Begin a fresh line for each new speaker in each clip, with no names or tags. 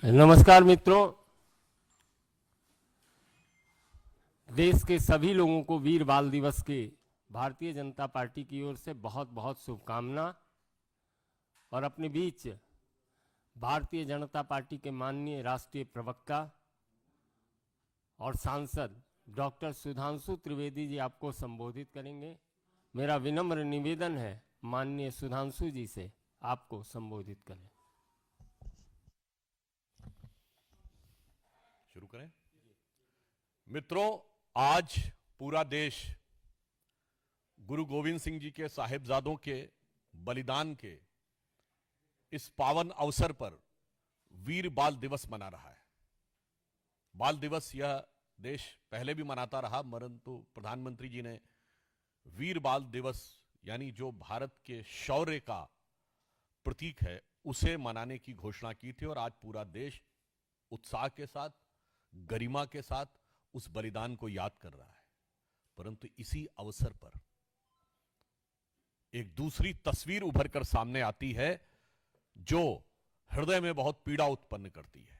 नमस्कार मित्रों, देश के सभी लोगों को वीर बाल दिवस के भारतीय जनता पार्टी की ओर से बहुत बहुत शुभकामना। और अपने बीच भारतीय जनता पार्टी के माननीय राष्ट्रीय प्रवक्ता और सांसद डॉक्टर सुधांशु त्रिवेदी जी आपको संबोधित करेंगे। मेरा विनम्र निवेदन है माननीय सुधांशु जी से आपको संबोधित करें।
शुरू करें। मित्रों, आज पूरा देश गुरु गोविंद सिंह जी के साहिबजादों के बलिदान के इस पावन अवसर पर वीर बाल दिवस मना रहा है। बाल दिवस यह देश पहले भी मनाता रहा, परंतु प्रधानमंत्री जी ने वीर बाल दिवस यानी जो भारत के शौर्य का प्रतीक है उसे मनाने की घोषणा की थी। और आज पूरा देश उत्साह के साथ, गरिमा के साथ उस बलिदान को याद कर रहा है। परंतु इसी अवसर पर एक दूसरी तस्वीर उभर कर सामने आती है जो हृदय में बहुत पीड़ा उत्पन्न करती है।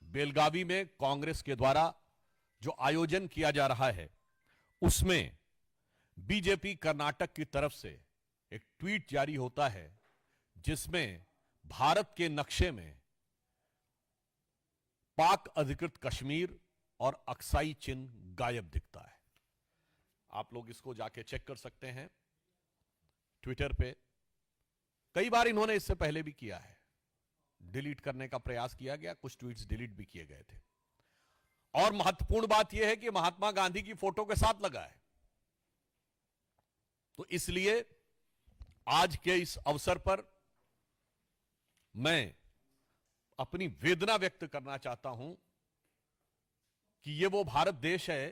बेलगावी में कांग्रेस के द्वारा जो आयोजन किया जा रहा है उसमें बीजेपी कर्नाटक की तरफ से एक ट्वीट जारी होता है जिसमें भारत के नक्शे में पाक अधिकृत कश्मीर और अक्साई चिन्ह गायब दिखता है। आप लोग इसको जाके चेक कर सकते हैं ट्विटर पे। कई बार इन्होंने इससे पहले भी किया है, डिलीट करने का प्रयास किया गया, कुछ ट्वीट्स डिलीट भी किए गए थे। और महत्वपूर्ण बात यह है कि महात्मा गांधी की फोटो के साथ लगा है। तो इसलिए आज के इस अवसर पर मैं अपनी वेदना व्यक्त करना चाहता हूं कि ये वो भारत देश है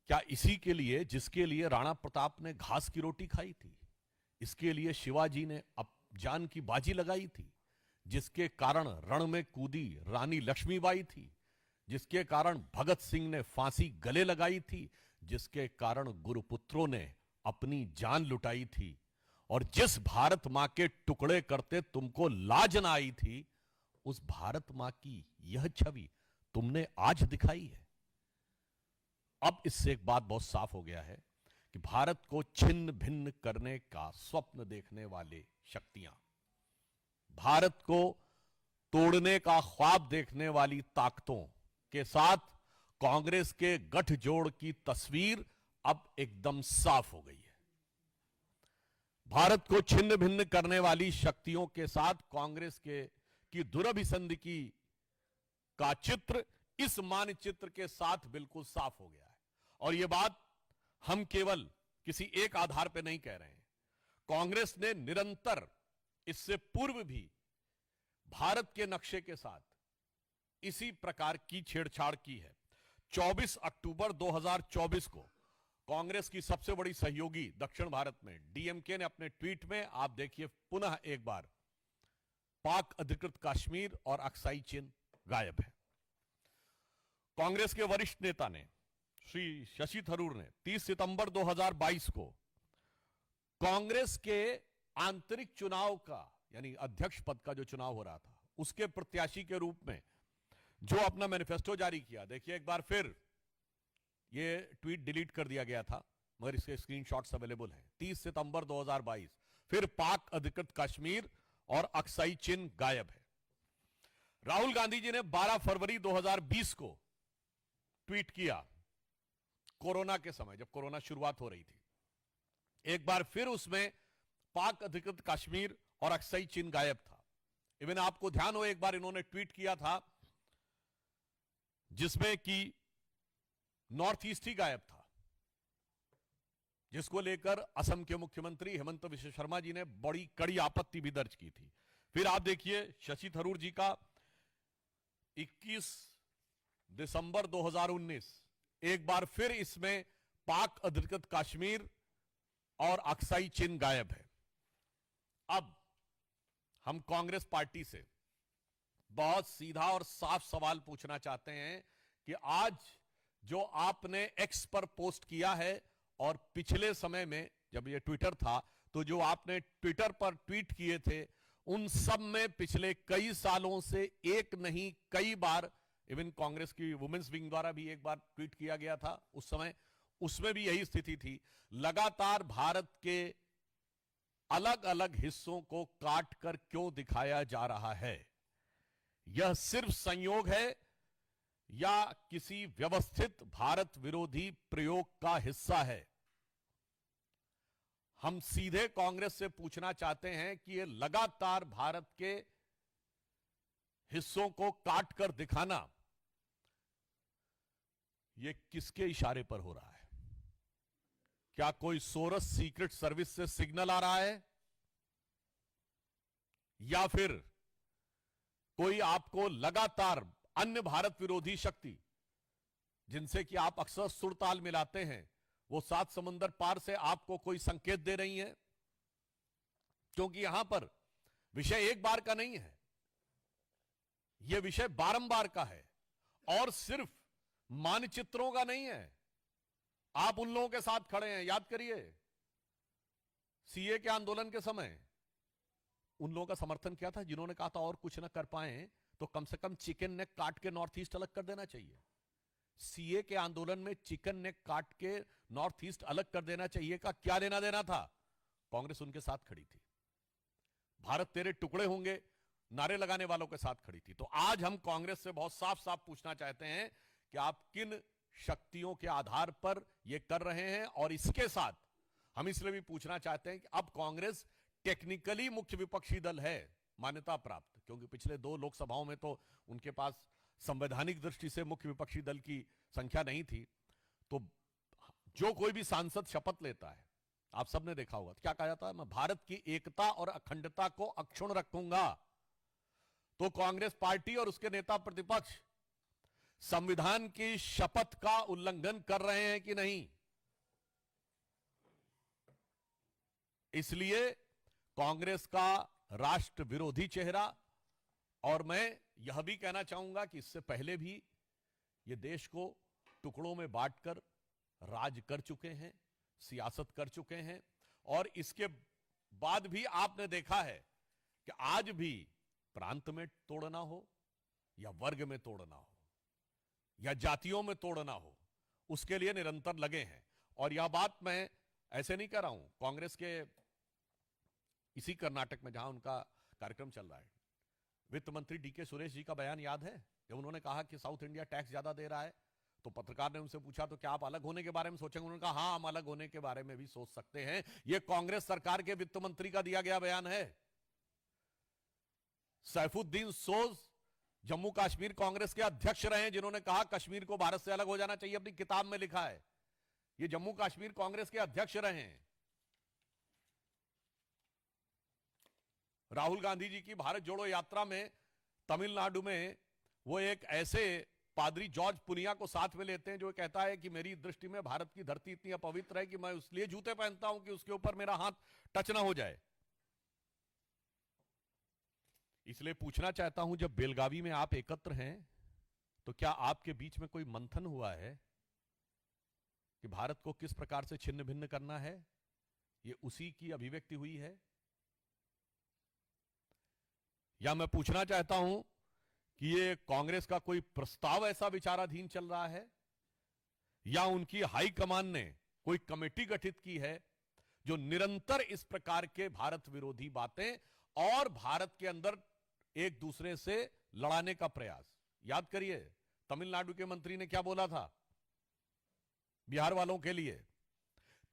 क्या इसी के लिए जिसके लिए राणा प्रताप ने घास की रोटी खाई थी, इसके लिए शिवाजी ने जान की बाजी लगाई थी, जिसके कारण रण में कूदी रानी लक्ष्मीबाई थी, जिसके कारण भगत सिंह ने फांसी गले लगाई थी, जिसके कारण गुरुपुत्रों ने अपनी जान लुटाई थी, और जिस भारत मां के टुकड़े करते तुमको लाज ना आई थी, उस भारत मां की यह छवि तुमने आज दिखाई है। अब इससे एक बात बहुत साफ हो गया है कि भारत को छिन्न भिन्न करने का स्वप्न देखने वाले शक्तियां, भारत को तोड़ने का ख्वाब देखने वाली ताकतों के साथ कांग्रेस के गठजोड़ की तस्वीर अब एकदम साफ हो गई है। भारत को छिन्न भिन्न करने वाली शक्तियों के साथ कांग्रेस की दुरभिसंधि का चित्र इस मानचित्र के साथ बिल्कुल साफ हो गया है। और यह बात हम केवल किसी एक आधार पर नहीं कह रहे हैं। कांग्रेस ने निरंतर इससे पूर्व भी भारत के नक्शे के साथ इसी प्रकार की छेड़छाड़ की है। 24 अक्टूबर 2024 को कांग्रेस की सबसे बड़ी सहयोगी दक्षिण भारत में डीएमके ने अपने ट्वीट में, आप देखिए पुनः एक बार, पाक अधिकृत कश्मीर और अक्साई चिन्ह गायब है। कांग्रेस के वरिष्ठ नेता ने श्री शशि थरूर ने 30 सितंबर 2022 को कांग्रेस के आंतरिक चुनाव का यानी अध्यक्ष पद का जो चुनाव हो रहा था उसके प्रत्याशी के रूप में जो अपना मैनिफेस्टो जारी किया, देखिए एक बार फिर ये ट्वीट डिलीट कर दिया गया था मगर इसके स्क्रीनशॉट्स अवेलेबल हैं। 30 सितंबर 2022 फिर पाक अधिकृत कश्मीर और अक्साई चिन्ह गायब है। राहुल गांधी जी ने 12 फरवरी 2020 को ट्वीट किया, कोरोना के समय जब कोरोना शुरुआत हो रही थी, एक बार फिर उसमें पाक अधिकृत कश्मीर और अक्साई चिन्ह गायब था। इवन आपको ध्यान हो एक बार इन्होंने ट्वीट किया था जिसमें कि नॉर्थ ईस्ट ही गायब था, जिसको लेकर असम के मुख्यमंत्री हेमंत बिश्व शर्मा जी ने बड़ी कड़ी आपत्ति भी दर्ज की थी। फिर आप देखिए शशि थरूर जी का 21 दिसंबर 2019 एक बार फिर इसमें पाक अधिकृत कश्मीर और अक्साई चिन्ह गायब है। अब हम कांग्रेस पार्टी से बहुत सीधा और साफ सवाल पूछना चाहते हैं कि आज जो आपने एक्स पर पोस्ट किया है और पिछले समय में जब ये ट्विटर था तो जो आपने ट्विटर पर ट्वीट किए थे उन सब में पिछले कई सालों से एक नहीं कई बार, इवन कांग्रेस की वुमेन्स विंग द्वारा भी एक बार ट्वीट किया गया था उस समय, उसमें भी यही स्थिति थी। लगातार भारत के अलग अलग हिस्सों को काट कर क्यों दिखाया जा रहा है? यह सिर्फ संयोग है या किसी व्यवस्थित भारत विरोधी प्रयोग का हिस्सा है? हम सीधे कांग्रेस से पूछना चाहते हैं कि यह लगातार भारत के हिस्सों को काट कर दिखाना, यह किसके इशारे पर हो रहा है? क्या कोई सोरस सीक्रेट सर्विस से सिग्नल आ रहा है, या फिर कोई आपको लगातार अन्य भारत विरोधी शक्ति, जिनसे कि आप अक्सर सुरताल मिलाते हैं, वो 7 समंदर पार से आपको कोई संकेत दे रही हैं? क्योंकि यहां पर विषय एक बार का नहीं है, यह विषय बारंबार का है और सिर्फ मानचित्रों का नहीं है। आप उन लोगों के साथ खड़े हैं, याद करिए सीए के आंदोलन के समय उन लोगों का समर्थन किया था जिन्होंने कहा था और कुछ ना कर पाए तो कम से कम चिकन नेक काट के नॉर्थ ईस्ट अलग कर देना चाहिए। सीए के आंदोलन में चिकन नेक काट के नॉर्थ ईस्ट अलग कर देना चाहिए का क्या लेना देना था? कांग्रेस उनके साथ खड़ी थी। भारत तेरे टुकड़े होंगे नारे लगाने वालों के साथ खड़ी थी। तो आज हम कांग्रेस से बहुत साफ साफ पूछना चाहते हैं कि आप किन शक्तियों के आधार पर यह कर रहे हैं, और इसके साथ हम इसलिए भी पूछना चाहते हैं कि अब कांग्रेस टेक्निकली मुख्य विपक्षी दल है, मान्यता प्राप्त, क्योंकि पिछले 2 लोकसभाओं में तो उनके पास संवैधानिक दृष्टि से मुख्य विपक्षी दल की संख्या नहीं थी। तो जो कोई भी सांसद शपथ लेता है, आप सबने देखा होगा क्या कहा जाता है, मैं भारत की एकता और अखंडता को अक्षुण्ण रखूंगा। तो कांग्रेस पार्टी और उसके नेता प्रतिपक्ष संविधान की शपथ का उल्लंघन कर रहे हैं कि नहीं? इसलिए कांग्रेस का राष्ट्र विरोधी चेहरा, और मैं यह भी कहना चाहूंगा कि इससे पहले भी ये देश को टुकड़ों में बांटकर राज कर चुके हैं, सियासत कर चुके हैं, और इसके बाद भी आपने देखा है कि आज भी प्रांत में तोड़ना हो या वर्ग में तोड़ना हो या जातियों में तोड़ना हो, उसके लिए निरंतर लगे हैं। और यह बात मैं ऐसे नहीं कह रहा हूं, कांग्रेस के इसी कर्नाटक में जहां उनका कार्यक्रम चल रहा है, वित्त मंत्री डीके सुरेश जी का बयान याद है जब उन्होंने कहा कि साउथ इंडिया टैक्स ज्यादा दे रहा है, तो पत्रकार ने उनसे पूछा तो क्या आप अलग होने के बारे में सोचेंगे? उन्होंने कहा हां, हम अलग होने के बारे में भी सोच सकते हैं। यह कांग्रेस सरकार के वित्त मंत्री का दिया गया बयान है। सैफुद्दीन सोज जम्मू कश्मीर कांग्रेस के अध्यक्ष रहे, जिन्होंने कहा कश्मीर को भारत से अलग हो जाना चाहिए, अपनी किताब में लिखा है। ये जम्मू कश्मीर कांग्रेस के अध्यक्ष रहे हैं। राहुल गांधी जी की भारत जोड़ो यात्रा में तमिलनाडु में वो एक ऐसे पादरी जॉर्ज पुनिया को साथ में लेते हैं जो कहता है कि मेरी दृष्टि में भारत की धरती इतनी अपवित्र है कि मैं इसलिए जूते पहनता हूं कि उसके ऊपर मेरा हाथ टच ना हो जाए। इसलिए पूछना चाहता हूं, जब बेलगावी में आप एकत्र हैं तो क्या आपके बीच में कोई मंथन हुआ है कि भारत को किस प्रकार से छिन्न भिन्न करना है? यह उसी की अभिव्यक्ति हुई है? या मैं पूछना चाहता हूं कि ये कांग्रेस का कोई प्रस्ताव ऐसा विचाराधीन चल रहा है, या उनकी हाईकमान ने कोई कमेटी गठित की है जो निरंतर इस प्रकार के भारत विरोधी बातें और भारत के अंदर एक दूसरे से लड़ाने का प्रयास? याद करिए तमिलनाडु के मंत्री ने क्या बोला था बिहार वालों के लिए।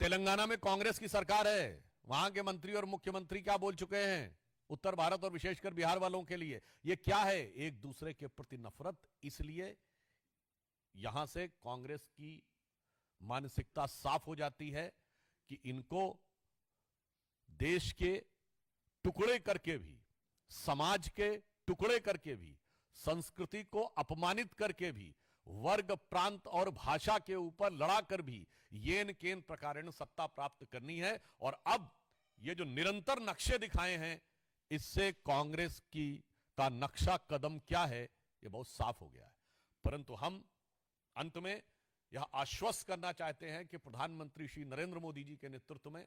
तेलंगाना में कांग्रेस की सरकार है, वहां के मंत्री और मुख्यमंत्री क्या बोल चुके हैं उत्तर भारत और विशेषकर बिहार वालों के लिए? यह क्या है? एक दूसरे के प्रति नफरत। इसलिए यहां से कांग्रेस की मानसिकता साफ हो जाती है कि इनको देश के टुकड़े करके भी, समाज के टुकड़े करके भी, संस्कृति को अपमानित करके भी, वर्ग प्रांत और भाषा के ऊपर लड़ाकर भी येन केन प्रकारेण सत्ता प्राप्त करनी है। और अब ये जो निरंतर नक्शे दिखाए हैं, इससे कांग्रेस की का नक्शा कदम क्या है ये बहुत साफ हो गया है। परंतु हम अंत में यह आश्वस्त करना चाहते हैं कि प्रधानमंत्री श्री नरेंद्र मोदी जी के नेतृत्व में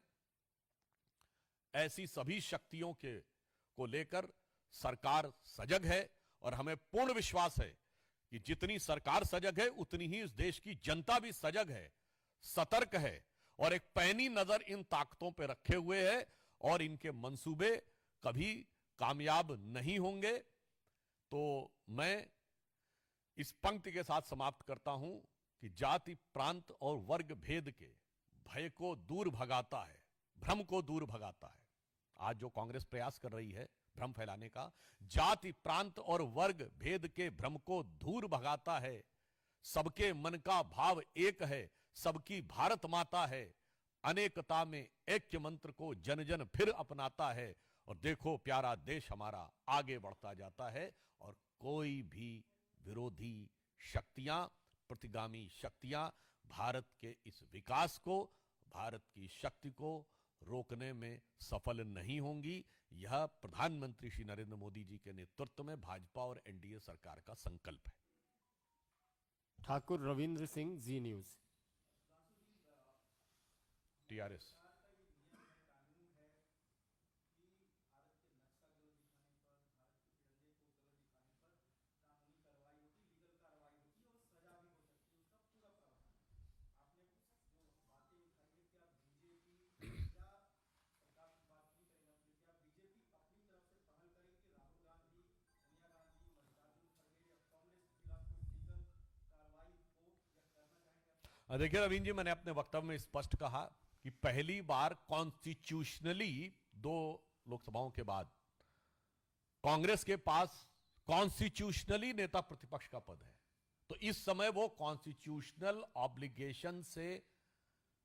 ऐसी सभी शक्तियों के को लेकर सरकार सजग है और हमें पूर्ण विश्वास है कि जितनी सरकार सजग है उतनी ही इस देश की जनता भी सजग है, सतर्क है और एक पैनी नजर इन ताकतों पर रखे हुए है और इनके मंसूबे कभी कामयाब नहीं होंगे। तो मैं इस पंक्ति के साथ समाप्त करता हूं कि जाति, प्रांत और वर्ग भेद के भय को दूर भगाता है, भ्रम को दूर भगाता है। आज जो कांग्रेस प्रयास कर रही है भ्रम फैलाने का, जाति, प्रांत और वर्ग भेद के भ्रम को दूर भगाता है। सबके मन का भाव एक है, सबकी भारत माता है। अनेकता में ऐक्य मंत्र को जन जन फिर अपनाता है और देखो प्यारा देश हमारा आगे बढ़ता जाता है और कोई भी विरोधी शक्तियां, प्रतिगामी शक्तियां भारत के इस विकास को, भारत की शक्ति को रोकने में सफल नहीं होंगी। यह प्रधानमंत्री श्री नरेंद्र मोदी जी के नेतृत्व में भाजपा और एनडीए सरकार का संकल्प है।
ठाकुर रविंद्र सिंह, जी न्यूज।
टीआरएस देखिए रवीन जी, मैंने अपने वक्तव्य में स्पष्ट कहा कि पहली बार कॉन्स्टिट्यूशनली 2 लोकसभाओं के बाद कांग्रेस के पास कॉन्स्टिट्यूशनली नेता प्रतिपक्ष का पद है। तो इस समय वो कॉन्स्टिट्यूशनल ऑब्लिगेशन से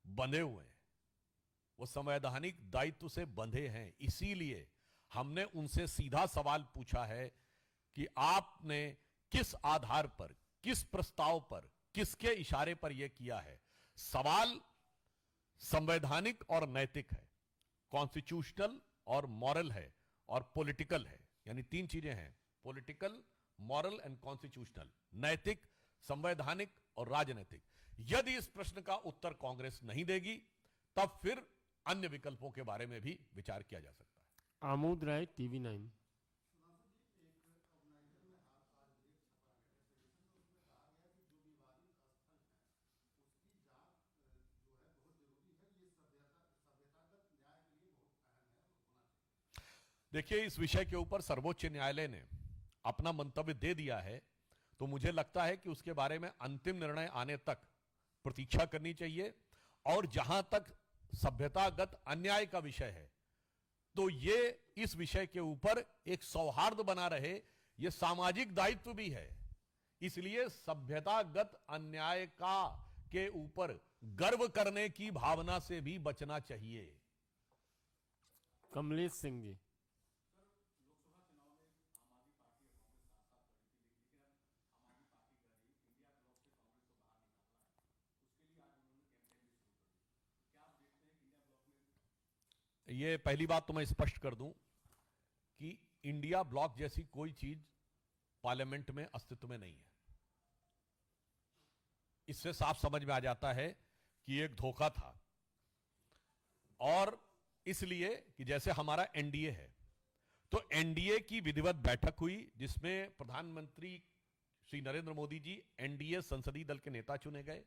बंधे हुए हैं, वो संवैधानिक दायित्व से बंधे हैं। इसीलिए हमने उनसे सीधा सवाल पूछा है कि आपने किस आधार पर, किस प्रस्ताव पर, किसके इशारे पर यह किया है। सवाल संवैधानिक और नैतिक है, कॉन्स्टिट्यूशनल और मॉरल है और पॉलिटिकल है, यानी 3 चीजें हैं, पॉलिटिकल, मॉरल एंड कॉन्स्टिट्यूशनल, नैतिक, संवैधानिक और राजनीतिक। यदि इस प्रश्न का उत्तर कांग्रेस नहीं देगी तब फिर अन्य विकल्पों के बारे में भी विचार किया जा सकता है।
आमोद राय, टीवी 9।
देखिए, इस विषय के ऊपर सर्वोच्च न्यायालय ने अपना मंतव्य दे दिया है, तो मुझे लगता है कि उसके बारे में अंतिम निर्णय आने तक प्रतीक्षा करनी चाहिए। और जहां तक सभ्यतागत अन्याय का विषय है, तो ये इस विषय के ऊपर एक सौहार्द बना रहे, ये सामाजिक दायित्व भी है। इसलिए सभ्यतागत अन्याय का के ऊपर गर्व करने की भावना से भी बचना चाहिए।
कमलेश सिंह जी।
ये पहली बात तो मैं स्पष्ट कर दूं कि इंडिया ब्लॉक जैसी कोई चीज पार्लियामेंट में अस्तित्व में नहीं है। इससे साफ समझ में आ जाता है कि एक धोखा था। और इसलिए कि जैसे हमारा एनडीए है, तो एनडीए की विधिवत बैठक हुई जिसमें प्रधानमंत्री श्री नरेंद्र मोदी जी एनडीए संसदीय दल के नेता चुने गए।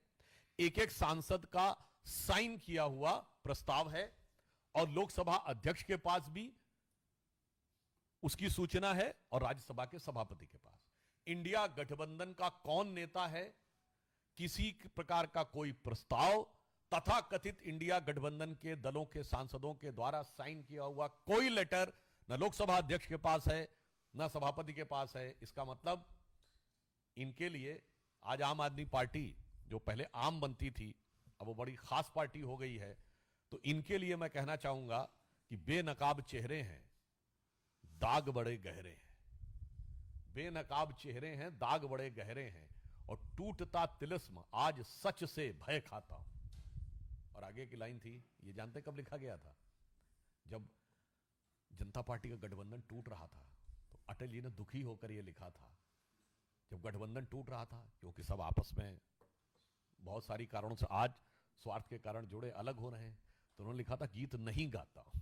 एक एक सांसद का साइन किया हुआ प्रस्ताव है और लोकसभा अध्यक्ष के पास भी उसकी सूचना है और राज्यसभा के सभापति के पास। इंडिया गठबंधन का कौन नेता है, किसी प्रकार का कोई प्रस्ताव तथा कथित इंडिया गठबंधन के दलों के सांसदों के द्वारा साइन किया हुआ कोई लेटर न लोकसभा अध्यक्ष के पास है न सभापति के पास है। इसका मतलब इनके लिए आज आम आदमी पार्टी, जो पहले आम बनती थी, अब वो बड़ी खास पार्टी हो गई है। तो इनके लिए मैं कहना चाहूंगा कि बेनकाब चेहरे हैं, दाग बड़े गहरे हैं। बेनकाब चेहरे हैं, दाग बड़े गहरे हैं और टूटता तिलिस्म आज सच से भय खाता हूं। और आगे की लाइन थी, ये जानते कब लिखा गया था? जब जनता पार्टी का गठबंधन टूट रहा था तो अटल जी ने दुखी होकर यह लिखा था। जब गठबंधन टूट रहा था, क्योंकि सब आपस में बहुत सारी कारणों से आज स्वार्थ के कारण जुड़े अलग हो रहे हैं, तो उन्होंने लिखा था गीत नहीं गाता हूं।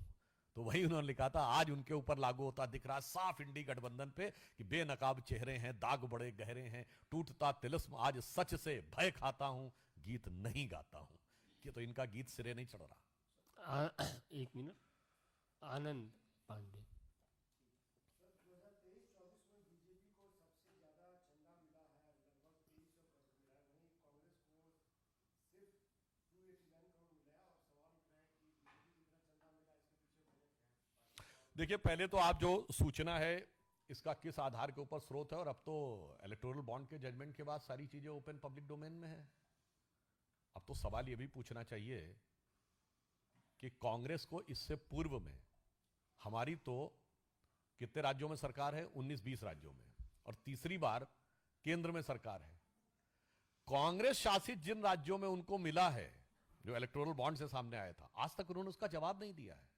तो वही उन्होंने लिखा था, आज उनके ऊपर लागू होता दिख रहा साफ इंडी गठबंधन पे कि बेनकाब चेहरे हैं, दाग बड़े गहरे हैं, टूटता तिलिस्म आज सच से भय खाता हूं, गीत नहीं गाता हूं। कि तो इनका गीत सिरे नहीं चढ़ रहा।
एक मिनट, आनंद पांडे।
देखिए, पहले तो आप जो सूचना है इसका किस आधार के ऊपर स्रोत है, और अब तो इलेक्टोरल बॉन्ड के जजमेंट के बाद सारी चीजें ओपन पब्लिक डोमेन में है। अब तो सवाल यह भी पूछना चाहिए कि कांग्रेस को इससे पूर्व में, हमारी तो कितने राज्यों में सरकार है, 19-20 राज्यों में, और तीसरी बार केंद्र में सरकार है। कांग्रेस शासित जिन राज्यों में उनको मिला है, जो इलेक्टोरल बॉन्ड से सामने आया था, आज तक उन्होंने उसका जवाब नहीं दिया है।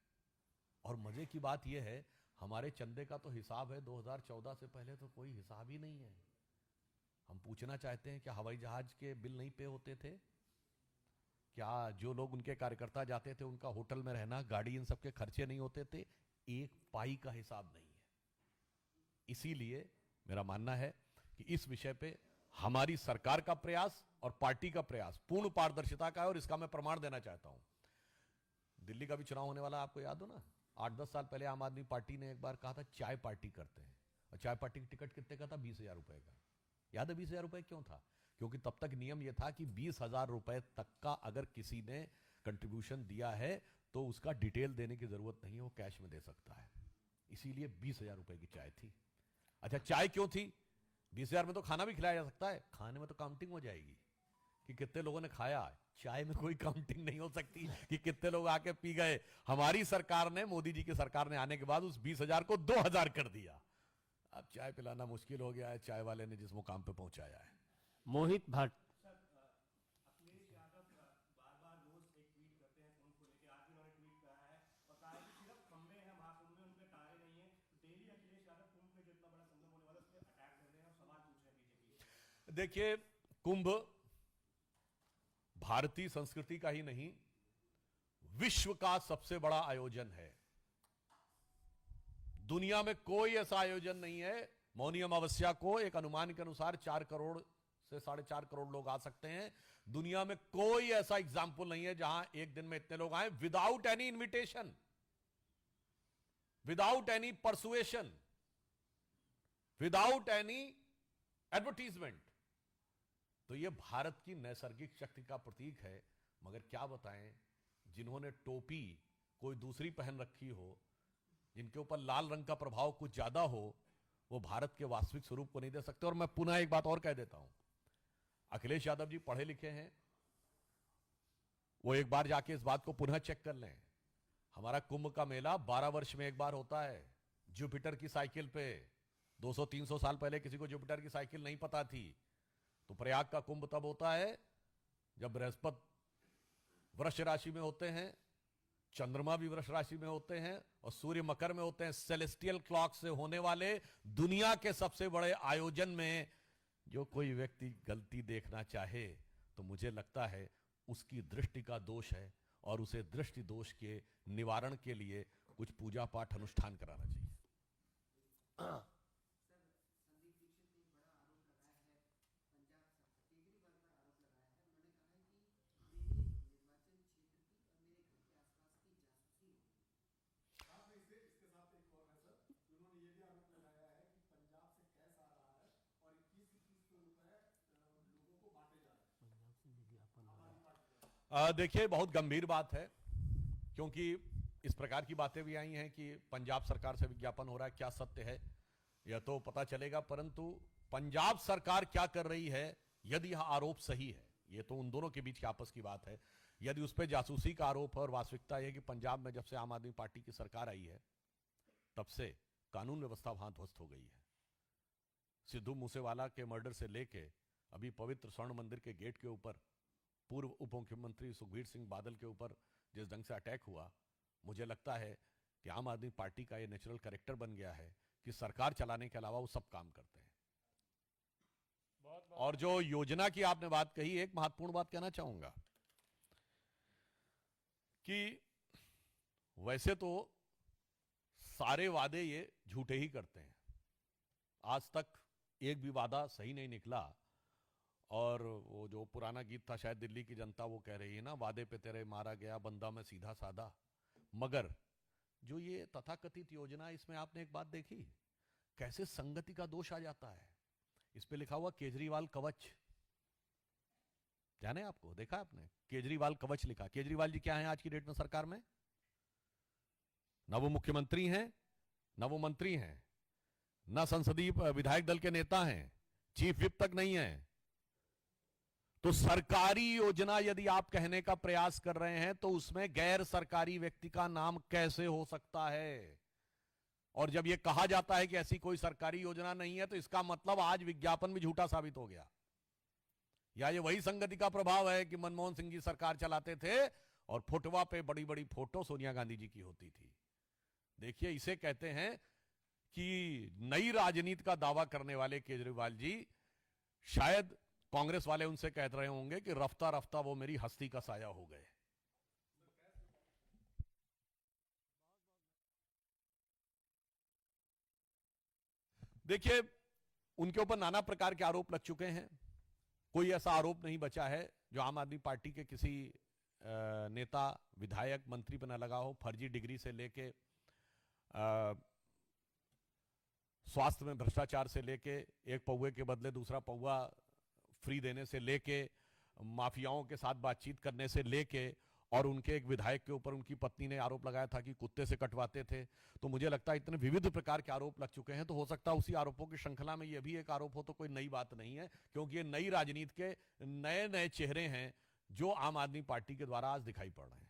और मजे की बात यह है, हमारे चंदे का तो हिसाब है 2014 से पहले तो कोई हिसाब ही नहीं है। हम पूछना चाहते हैं, क्या हवाई जहाज के बिल नहीं पे होते थे? क्या जो लोग उनके कार्यकर्ता जाते थे उनका होटल में रहना, गाड़ी, इन सब के खर्चे नहीं होते थे? एक पाई का हिसाब नहीं है। इसीलिए मेरा मानना है कि इस विषय पे हमारी सरकार का प्रयास और पार्टी का प्रयास पूर्ण पारदर्शिता का है, और इसका मैं प्रमाण देना चाहता हूं। दिल्ली का भी चुनाव होने वाला, आपको याद हो ना, 8-10 साल पहले आम आदमी पार्टी ने एक बार कहा था चाय पार्टी करते हैं, और चाय पार्टी की टिकट कितने का था? 20,000 रुपए का। याद है 20,000 रुपए क्यों था? क्योंकि तब तक नियम यह था कि 20,000 रुपए तक का अगर किसी ने कंट्रीब्यूशन दिया है तो उसका डिटेल देने की जरूरत नहीं है, वो कैश में दे सकता है। इसीलिए 20,000 रुपए की चाय थी। अच्छा, चाय क्यों थी? 20,000 में तो खाना भी खिलाया जा सकता है, खाने में तो काउंटिंग हो जाएगी कि कितने लोगों ने खाया। चाय में कोई काउंटिंग नहीं हो सकती कि कितने लोग आके पी गए। हमारी सरकार ने, मोदी जी की सरकार ने आने के बाद उस 20,000 को 2,000 कर दिया। अब चाय पिलाना मुश्किल हो गया है, चाय वाले ने जिस मुकाम पे पहुंचाया है।
मोहित भट्ट।
देखिए, कुंभ भारतीय संस्कृति का ही नहीं, विश्व का सबसे बड़ा आयोजन है। दुनिया में कोई ऐसा आयोजन नहीं है। मौनी अमावस्या को एक अनुमान के अनुसार 4 करोड़ से 4.5 करोड़ लोग आ सकते हैं। दुनिया में कोई ऐसा एग्जाम्पल नहीं है जहां एक दिन में इतने लोग आए without any invitation, without any persuasion, without any advertisement. तो यह भारत की नैसर्गिक शक्ति का प्रतीक है। मगर क्या बताएं, जिन्होंने टोपी कोई दूसरी पहन रखी हो, जिनके ऊपर लाल रंग का प्रभाव कुछ ज्यादा हो, वो भारत के वास्तविक स्वरूप को नहीं दे सकते। और मैं पुनः एक बात और कह देता हूं, अखिलेश यादव जी पढ़े लिखे हैं, वो एक बार जाके इस बात को पुनः चेक कर लें। हमारा कुंभ का मेला 12 वर्ष में एक बार होता है, जुपिटर की साइकिल पे। 200-300 साल पहले किसी को जुपिटर की साइकिल नहीं पता थी। तो प्रयाग का कुंभ तब होता है जब बृहस्पति वृष राशि में होते हैं, चंद्रमा भी वृष राशि में होते हैं, और सूर्य मकर में होते हैं। सेलेस्टियल क्लॉक से होने वाले दुनिया के सबसे बड़े आयोजन में जो कोई व्यक्ति गलती देखना चाहे, तो मुझे लगता है उसकी दृष्टि का दोष है, और उसे दृष्टि दोष के निवारण के लिए कुछ पूजा पाठ अनुष्ठान कराना चाहिए। देखिए, बहुत गंभीर बात है, क्योंकि इस प्रकार की बातें भी आई हैं कि पंजाब सरकार से विज्ञापन हो रहा है। क्या सत्य है यह तो पता चलेगा, परंतु पंजाब सरकार क्या कर रही है, यदि यह आरोप सही है, यह तो उन दोनों के बीच की आपस की बात है। यदि उस पर जासूसी का आरोप है, और वास्तविकता यह कि पंजाब में जब से आम आदमी पार्टी की सरकार आई है, तब से कानून व्यवस्था वहां ध्वस्त हो गई है। सिद्धू मूसेवाला के मर्डर से लेके अभी पवित्र स्वर्ण मंदिर के गेट के ऊपर पूर्व उप मुख्यमंत्री सुखबीर सिंह बादल के ऊपर जिस ढंग से अटैक हुआ, मुझे लगता है कि आम आदमी पार्टी का ये नेचुरल कैरेक्टर बन गया है कि सरकार चलाने के अलावा वो सब काम करते हैं। और जो योजना की आपने बात कही, एक महत्वपूर्ण बात कहना चाहूंगा कि वैसे तो सारे वादे ये झूठे ही करते हैं। आज तक एक भी वादा सही नहीं निकला। और वो जो पुराना गीत था, शायद दिल्ली की जनता वो कह रही है ना, वादे पे तेरे मारा गया बंदा मैं सीधा साधा। मगर जो ये तथाकथित योजना, इसमें आपने एक बात देखी कैसे संगति का दोष आ जाता है। इस पे लिखा हुआ केजरीवाल कवच, जाने आपको, देखा आपने केजरीवाल कवच लिखा। केजरीवाल जी क्या है आज की डेट में सरकार में? न वो मुख्यमंत्री हैं, न वो मंत्री हैं, न संसदीय विधायक दल के नेता हैं, चीफ विप तक नहीं है। तो सरकारी योजना यदि आप कहने का प्रयास कर रहे हैं तो उसमें गैर सरकारी व्यक्ति का नाम कैसे हो सकता है? और जब यह कहा जाता है कि ऐसी कोई सरकारी योजना नहीं है तो इसका मतलब आज विज्ञापन भी झूठा साबित हो गया। या ये वही संगति का प्रभाव है कि मनमोहन सिंह जी सरकार चलाते थे और फोटोवा पे बड़ी बड़ी फोटो सोनिया गांधी जी की होती थी। देखिए, इसे कहते हैं कि नई राजनीति का दावा करने वाले केजरीवाल जी, शायद कांग्रेस वाले उनसे कह रहे होंगे कि रफ्ता रफ्ता वो मेरी हस्ती का साया हो गए। देखिए, उनके ऊपर नाना प्रकार के आरोप लग चुके हैं। कोई ऐसा आरोप नहीं बचा है जो आम आदमी पार्टी के किसी नेता, विधायक, मंत्री पर न लगा हो। फर्जी डिग्री से लेके स्वास्थ्य में भ्रष्टाचार से लेके एक पौवे के बदले दूसरा पौवा फ्री देने से लेके, माफियाओं के साथ बातचीत करने से लेके, और उनके एक विधायक के ऊपर उनकी पत्नी ने आरोप लगाया था कि कुत्ते से कटवाते थे। तो मुझे लगता है इतने विविध प्रकार के आरोप लग चुके हैं, तो हो सकता है उसी आरोपों की श्रृंखला में यह भी एक आरोप हो। तो कोई नई बात नहीं है, क्योंकि ये नई राजनीति के नए नए चेहरे हैं जो आम आदमी पार्टी के द्वारा आज दिखाई पड़ रहे हैं।